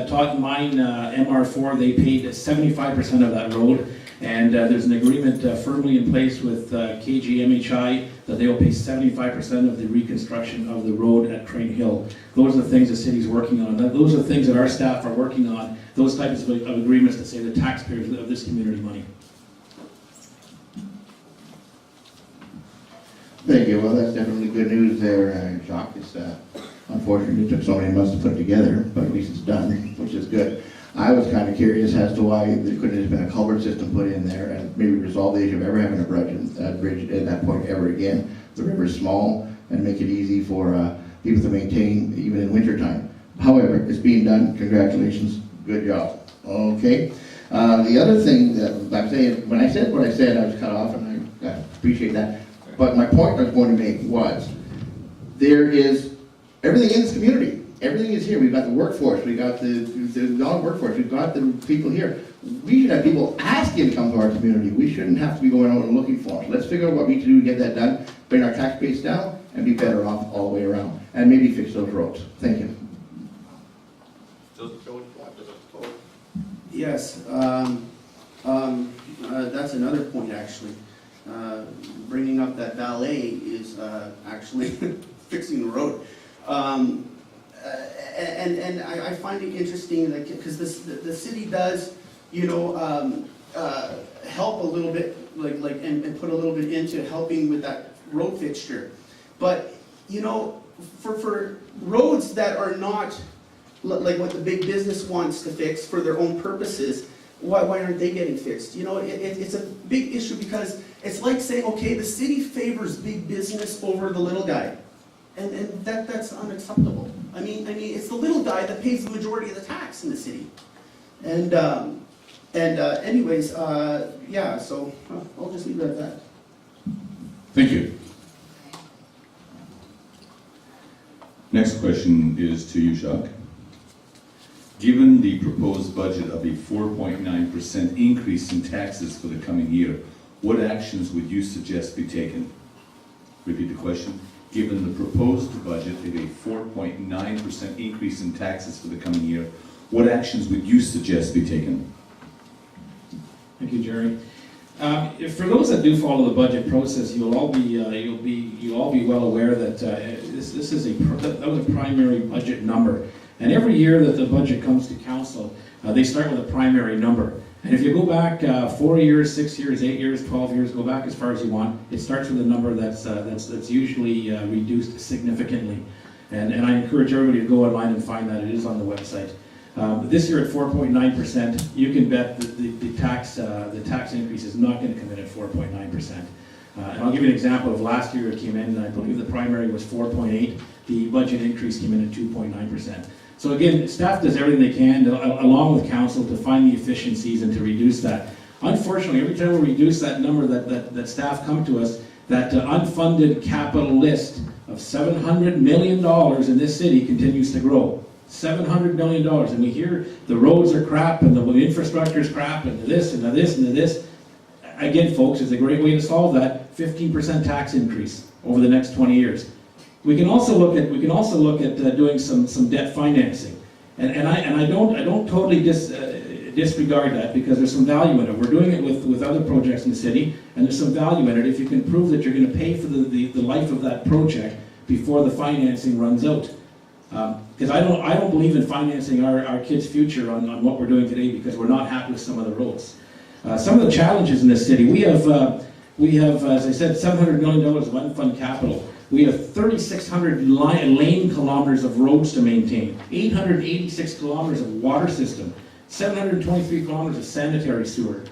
Totten Mine MR4, they paid 75% of that road, and there's an agreement firmly in place with KGMHI that they will pay 75% of the reconstruction of the road at Crane Hill. Those are the things the city's working on. Those are the things that our staff are working on, those types of agreements to save the taxpayers of this community money. Thank you. Well, that's definitely good news there, Jacques. It's unfortunately it took so many months to put it together, but at least it's done, which is good. I was kind of curious as to why there couldn't have been a culvert system put in there and maybe resolve the issue of ever having a bridge at that point ever again. The river's small and make it easy for people to maintain even in wintertime. However, it's being done. Congratulations. Good job. Okay. The other thing that I'm saying, when I said what I said, I was cut off, and I appreciate that. But my point I was going to make was, there is everything in this community. Everything is here. We've got the workforce. We've got the non-workforce. We've got the people here. We should have people asking to come to our community. We shouldn't have to be going out and looking for them. Let's figure out what we need to do to get that done, bring our tax base down, and be better off all the way around. And maybe fix those roads. Thank you. Yes, that's another point actually. Bringing up that valet is actually fixing the road. And I find it interesting because the city does, help a little bit, and put a little bit into helping with that road fixture. But for roads that are not like what the big business wants to fix for their own purposes, why aren't they getting fixed? It's a big issue because it's like saying, okay, the city favors big business over the little guy. And that's unacceptable. I mean, it's the little guy that pays the majority of the tax in the city. And anyways, yeah, so I'll just leave it at that. Thank you. Next question is to you, Jacques. Given the proposed budget of a 4.9% increase in taxes for the coming year, what actions would you suggest be taken? Repeat the question. Given the proposed budget of a 4.9% increase in taxes for the coming year, what actions would you suggest be taken? Thank you, Jerry. For those that do follow the budget process, you'll all be well aware that this was a primary budget number. And every year that the budget comes to council, they start with a primary number. And if you go back 4 years, 6 years, 8 years, 12 years, go back as far as you want, it starts with a number that's usually reduced significantly. And I encourage everybody to go online and find that. It is on the website. This year at 4.9%, you can bet that the tax increase is not going to come in at 4.9%. And I'll give you an example of last year. It came in, I believe the primary was 4.8. The budget increase came in at 2.9%. So again, staff does everything they can, along with council, to find the efficiencies and to reduce that. Unfortunately, every time we reduce that number that staff come to us, that unfunded capital list of $700 million in this city continues to grow. $700 million, and we hear the roads are crap, and the infrastructure is crap, and this, and this, and this. Again, folks, it's a great way to solve that, 15% tax increase over the next 20 years. We can also look at doing some debt financing, and I don't totally disregard that, because there's some value in it. We're doing it with other projects in the city, and there's some value in it if you can prove that you're going to pay for the life of that project before the financing runs out. Because I don't believe in financing our kids' future on what we're doing today, because we're not happy with some of the roads. Some of the challenges in this city, we have, as I said, $700 million of unfunded capital. We have 3,600 lane kilometers of roads to maintain, 886 kilometers of water system, 723 kilometers of sanitary sewer,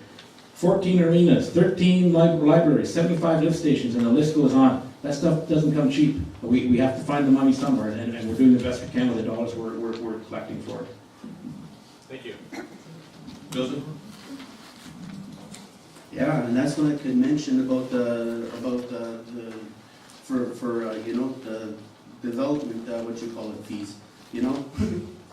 14 arenas, 13 libraries, 75 lift stations, and the list goes on. That stuff doesn't come cheap. We have to find the money somewhere, and we're doing the best we can with the dollars we're collecting for it. Thank you. Joseph? Yeah, and that's what I could mention about the development, what you call it, fees, you know?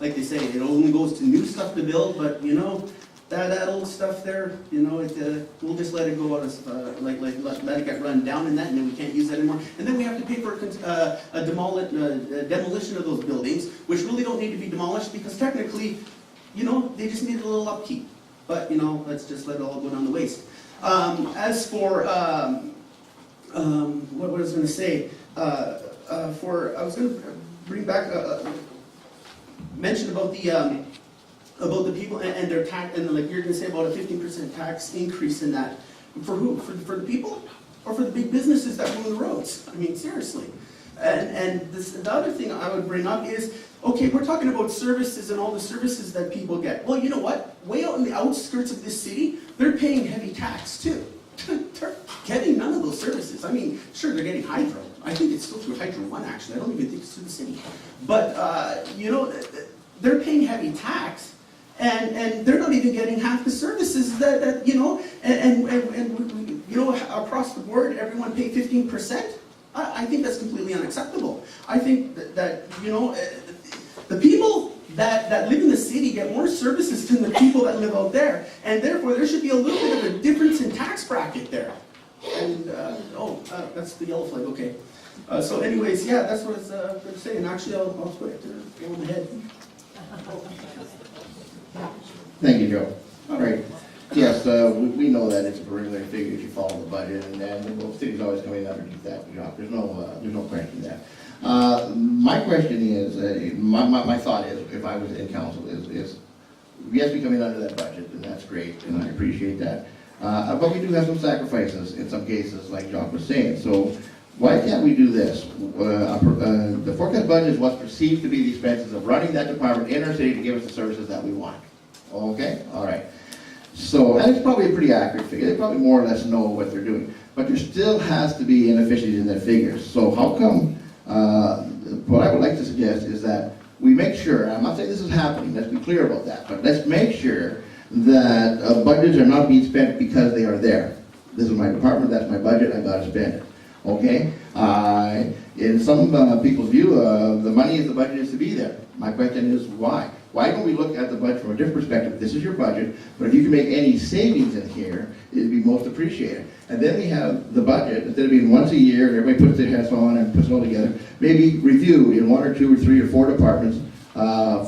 Like they say, it only goes to new stuff to build, but you know, that old stuff there, you know, we'll just let it go out as, let it get run down and that, and then we can't use that anymore. And then we have to pay for a demolition of those buildings, which really don't need to be demolished, because technically, you know, they just need a little upkeep. But, you know, let's just let it all go down the waste. As for, what was I going to say? I was going to bring back mention about the people and their tax, and like you're going to say about a 15% tax increase in that. For who? For the people, or for the big businesses that ruin the roads? I mean, seriously. And the other thing I would bring up is, okay, we're talking about services and all the services that people get. Well, you know what? Way out in the outskirts of this city, they're paying heavy tax too. They're getting none of those services. I mean, sure, they're getting hydro. I think it's still through Hydro One, actually. I don't even think it's through the city. But, you know, they're paying heavy tax, and they're not even getting half the services that you know, and you know, across the board, everyone pay 15%. I think that's completely unacceptable. I think that you know, the people that live in the city get more services than the people that live out there, and therefore there should be a little bit of a difference in tax bracket there. And that's the yellow flag. Okay. So, anyways, yeah, that's what I was going to say. And actually, I'll put it on the head. Thank you, Joe. All right. Yes, we know that it's a regular figure if you follow the budget, and then the city's always coming underneath that job. There's no question that. My question is, my thought is, if I was in council, is yes, we come in under that budget, and that's great, and I appreciate that. But we do have some sacrifices in some cases, like Jock was saying. So why can't we do this? The forecast budget is what's perceived to be the expenses of running that department in our city to give us the services that we want. Okay? All right. So, and it's probably a pretty accurate figure. They probably more or less know what they're doing. But there still has to be inefficiencies in their figures. So how come, what I would like to suggest is that we make sure, I'm not saying this is happening, let's be clear about that, but let's make sure that budgets are not being spent because they are there. This is my department, that's my budget, I gotta spend it. Okay? In some people's view, the money is the budget is to be there. My question is why? Why don't we look at the budget from a different perspective? This is your budget, but if you can make any savings in here, it'd be most appreciated. And then we have the budget, instead of being once a year, and everybody puts their hats on and puts it all together, maybe review in 1 or 2 or 3 or 4 departments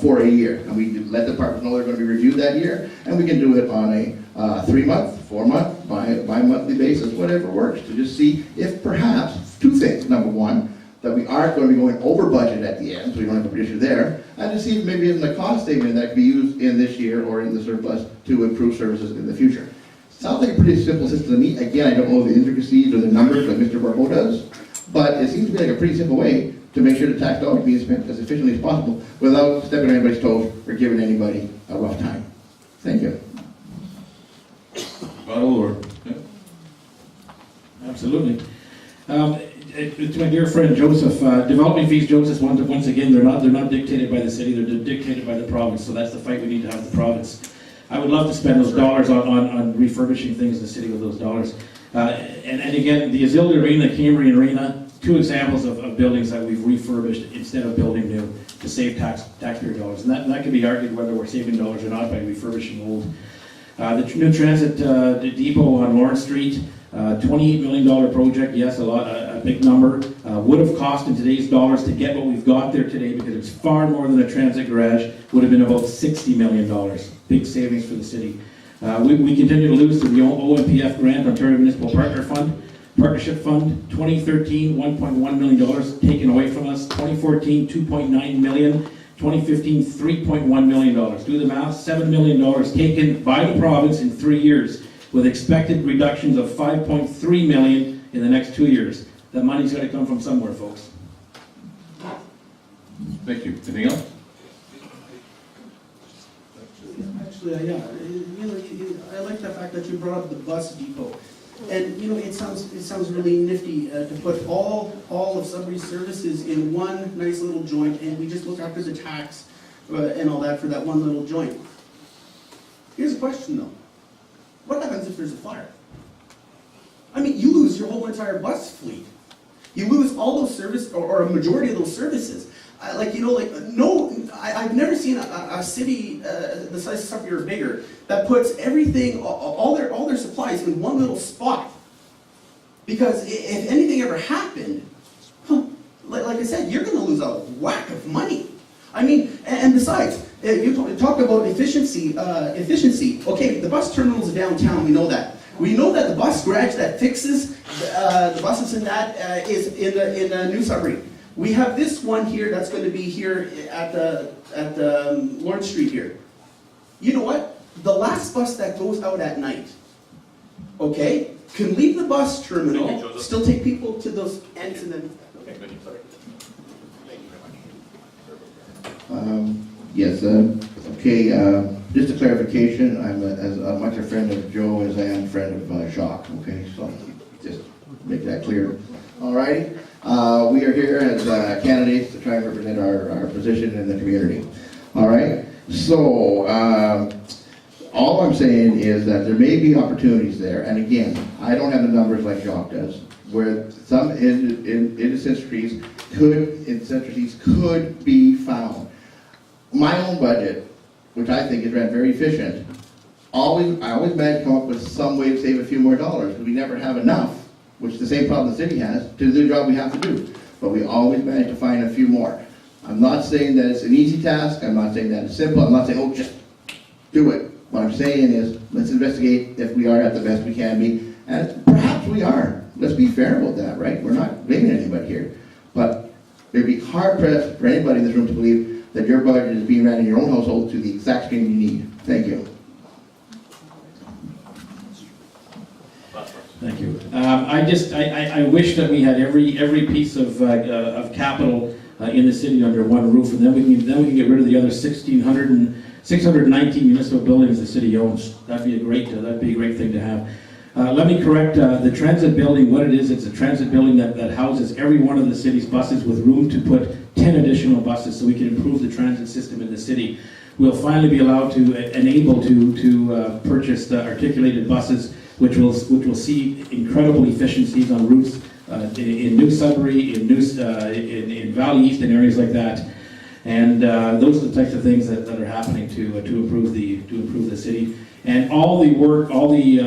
for a year. And we let the departments know they're going to be reviewed that year, and we can do it on a 3-month, 4-month, bi-monthly basis, whatever works, to just see if perhaps 2 things. Number 1, that we aren't going to be going over budget at the end, so we don't have a issue there, and to see if maybe in the cost statement that could be used in this year or in the surplus to improve services in the future. Sounds like a pretty simple system to me. Again, I don't know the intricacies or the numbers like Mr. Barbeau does, but it seems to be like a pretty simple way to make sure the tax dollars are being spent as efficiently as possible without stepping on anybody's toes or giving anybody a rough time. Thank you. Or, yeah. Absolutely. To my dear friend Joseph, development fees, Joseph, once again, they're not dictated by the city, they're dictated by the province, so that's the fight we need to have with the province. I would love to spend those dollars on refurbishing things in the city with those dollars. And again, the Isilda Arena, Cambrian Arena, two examples of buildings that we've refurbished instead of building new to save taxpayer dollars. And that can be argued whether we're saving dollars or not by refurbishing old. The new transit depot on Lawrence Street, $28 million project, yes, a big number. Would have cost in today's dollars to get what we've got there today, because it's far more than a transit garage, would have been about $60 million. Big savings for the city. We continue to lose to the OMPF grant, Ontario Municipal Partnership Fund, 2013, $1.1 million taken away from us, 2014, $2.9 million, 2015, $3.1 million. Do the math, $7 million taken by the province in 3 years, with expected reductions of $5.3 million in the next 2 years. That money's got to come from somewhere, folks. Thank you. Anything else? Actually, yeah, I like the fact that you brought up the bus depot. And, it sounds really nifty to put all of Sudbury's services in one nice little joint, and we just look after the tax and all that for that one little joint. Here's a question, though. What happens if there's a fire? I mean, you lose your whole entire bus fleet. You lose all those services, or a majority of those services. I've never seen a city the size of Sudbury or bigger that puts everything, all their supplies in one little spot. Because if anything ever happened, like I said, you're going to lose a whack of money. I mean, and besides, you talk about efficiency. Okay, the bus terminals downtown, we know that. We know that the bus garage that fixes the buses in that is in New Sudbury. We have this one here that's going to be here at the Lawrence Street here. You know what? The last bus that goes out at night, okay, can leave the bus terminal, Thank you, Joseph. still take people to those ends, and then. Okay, good, sorry. Thank you very much. Yes, just a clarification, I'm as much a friend of Joe as I am a friend of Jacques, okay, so just make that clear. All righty, we are here as candidates to try and represent our position in the community. All right, so all I'm saying is that there may be opportunities there, and again, I don't have the numbers like Jacques does, where some inconsistencies could be found. My own budget, which I think is ran very efficient, I always manage to come up with some way to save a few more dollars, because we never have enough, which is the same problem the city has, to do the job we have to do. But we always manage to find a few more. I'm not saying that it's an easy task, I'm not saying that it's simple, I'm not saying, oh, just do it. What I'm saying is, let's investigate if we are at the best we can be, and perhaps we are. Let's be fair about that, right? We're not blaming anybody here. But it'd be hard-pressed for anybody in this room to believe that your budget is being ran in your own household to the exact stream you need. Thank you. Thank you. I wish that we had every piece of capital in the city under one roof, and then we can get rid of the other 619 municipal buildings the city owns. That'd be a great thing to have. Let me correct the transit building. What it is, it's a transit building that houses every one of the city's buses with room to put 10 additional buses, so we can improve the transit system in the city. We'll finally be allowed to enable to purchase the articulated buses, which will see incredible efficiencies on routes in New Sudbury, in Valley East, and areas like that. And those are the types of things that are happening to improve the city. And all the work, all the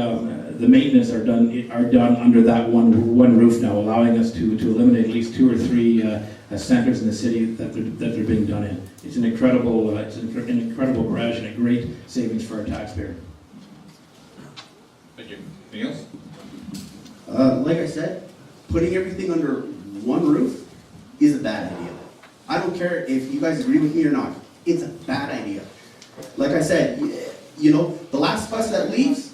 maintenance are done under that one roof now, allowing us to eliminate at least 2 or 3 centers in the city that they're being done in. It's an incredible garage and a great savings for our taxpayer. Thank you. Anything else? Like I said, putting everything under one roof is a bad idea. I don't care if you guys agree with me or not. It's a bad idea. Like I said, the last bus that leaves,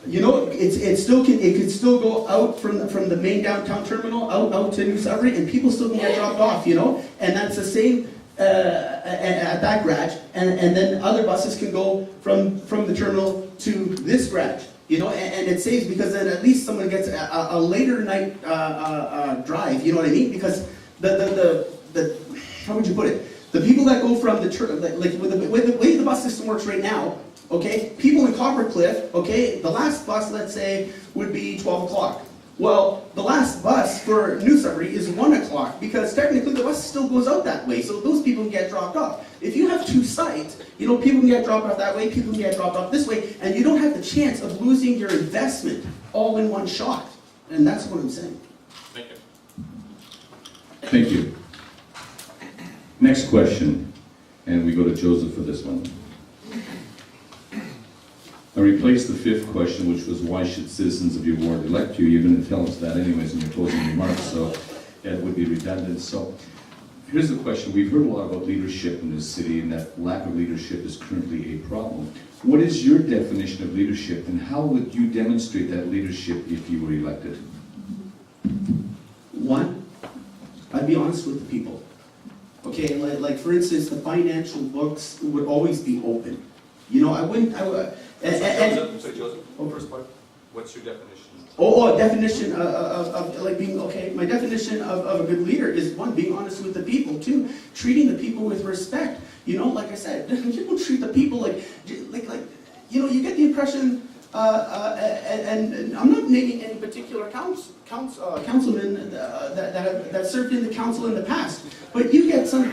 it could still go out from the main downtown terminal out to New Sudbury, and people still can get dropped off, and that's the same at that garage, and then other buses can go from the terminal to this garage. You know, and it saves, because then at least someone gets a later night drive, you know what I mean? Because the how would you put it? The people that go from like with the way the bus system works right now, okay, people in Coppercliff, okay, the last bus, let's say, would be 12 o'clock. Well, the last bus for New Sudbury is 1 o'clock, because technically the bus still goes out that way, so those people can get dropped off. If you have two sites, you know, people can get dropped off that way, people can get dropped off this way, and you don't have the chance of losing your investment all in one shot. And that's what I'm saying. Thank you. Thank you. Next question, and we go to Joseph for this one. I replaced the fifth question, which was, why should citizens of your ward elect you? You're going to tell us that anyways in your closing remarks, so it would be redundant. So here's the question. We've heard a lot about leadership in this city, and that lack of leadership is currently a problem. What is your definition of leadership, and how would you demonstrate that leadership if you were elected? One, I'd be honest with the people. Okay, like for instance, the financial books would always be open. You know, I wouldn't, Joseph, first part, what's your definition? Definition of like being, okay, my definition of a good leader is, one, being honest with the people, two, treating the people with respect. You know, like I said, you don't treat the people like, you know, you get the impression, and I'm not naming any particular councilmen that served in the council in the past, but you get some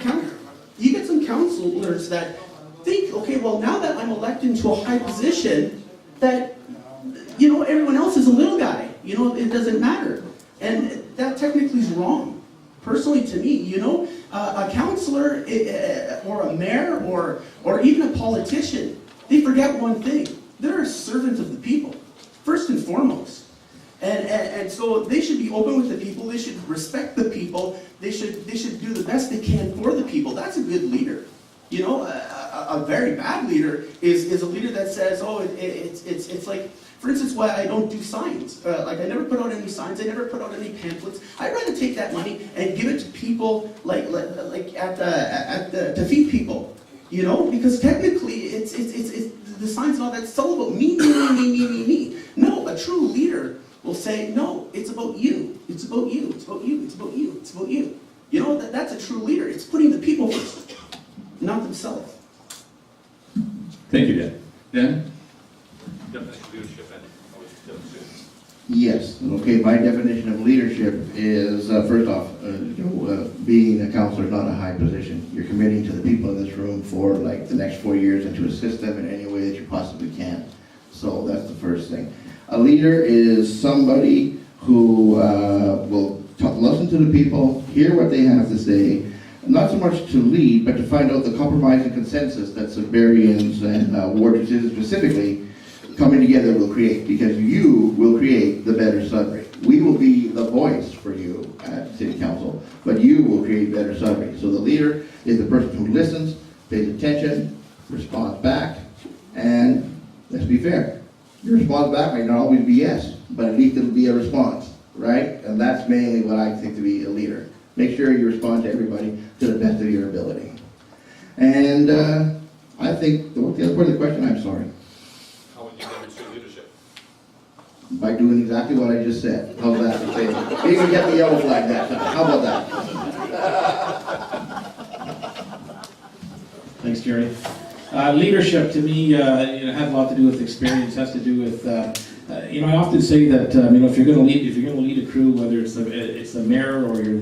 councilors that think, okay, well, now that I'm elected into a high position, that, you know, everyone else is a little guy. You know, it doesn't matter. And that technically is wrong. Personally, to me, you know, a councilor or a mayor or even a politician, they forget one thing. They're a servant of the people, first and foremost. And so they should be open with the people. They should respect the people. They should do the best they can for the people. That's a good leader. You know, a very bad leader is a leader that says, oh, it's like, for instance, why I don't do signs. Like, I never put out any signs. I never put out any pamphlets. I'd rather take that money and give it to people to feed people. You know, because technically it's the signs and all that. It's all about me. No, a true leader will say, no, it's about you. It's about you. It's about you. It's about you. It's about you. You know, that's a true leader. It's putting the people first, not themselves. Thank you, Dan. Dan? Definition of leadership, and Yes, okay, my definition of leadership is, first off, being a counselor is not a high position. You're committing to the people in this room for like the next 4 years and to assist them in any way that you possibly can. So that's the first thing. A leader is somebody who will listen to the people, hear what they have to say, not so much to lead, but to find out the compromise and consensus that Sudburyans and ward citizens specifically coming together will create, because you will create the better Sudbury. We will be the voice for you at City Council, but you will create better Sudbury. So the leader is the person who listens, pays attention, responds back, and let's be fair, your response back might not always be yes, but at least it'll be a response, right? And that's mainly what I think to be a leader. Make sure you respond to everybody to the best of your ability. And I think, what's the other part of the question? I'm sorry. how would you demonstrate leadership? By doing exactly what I just said. How's that for saying? You even get the yellow flag that time. How about that? Thanks, Jerry. Leadership to me, has a lot to do with experience. Has to do with, I often say that if you're going to lead a crew, whether it's the mayor or you're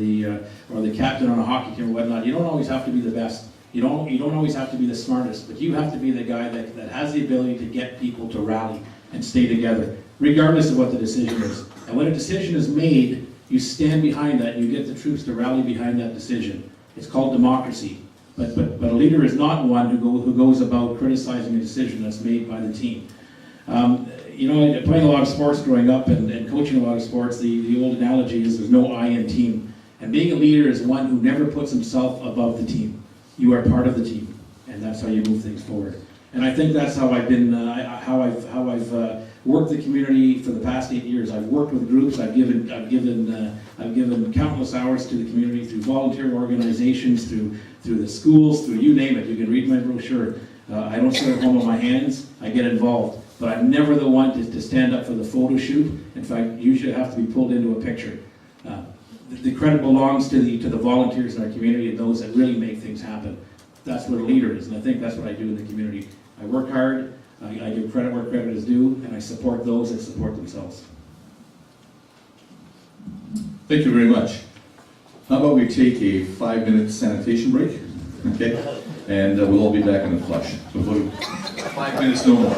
the captain on a hockey team or whatnot, you don't always have to be the best. You don't always have to be the smartest, but you have to be the guy that has the ability to get people to rally and stay together, regardless of what the decision is. And when a decision is made, you stand behind that and you get the troops to rally behind that decision. It's called democracy. But a leader is not one who goes about criticizing a decision that's made by the team. Playing a lot of sports growing up and coaching a lot of sports, the old analogy is there's no I in team. And being a leader is one who never puts himself above the team. You are part of the team, and that's how you move things forward. And I think that's how I've been, how I've worked the community for the past 8 years. I've worked with groups. I've given countless hours to the community through volunteer organizations, through the schools, through you name it. You can read my brochure. I don't sit at home on my hands. I get involved. but I'm never the one to stand up for the photo shoot. In fact, usually I have to be pulled into a picture. The credit belongs to the volunteers in our community and those that really make things happen. That's what a leader is, and I think that's what I do in the community. I work hard, I give credit where credit is due, and I support those that support themselves. Thank you very much. How about we take a 5-minute sanitation break? Okay? And we'll all be back in the flush. So about 5 minutes, no more.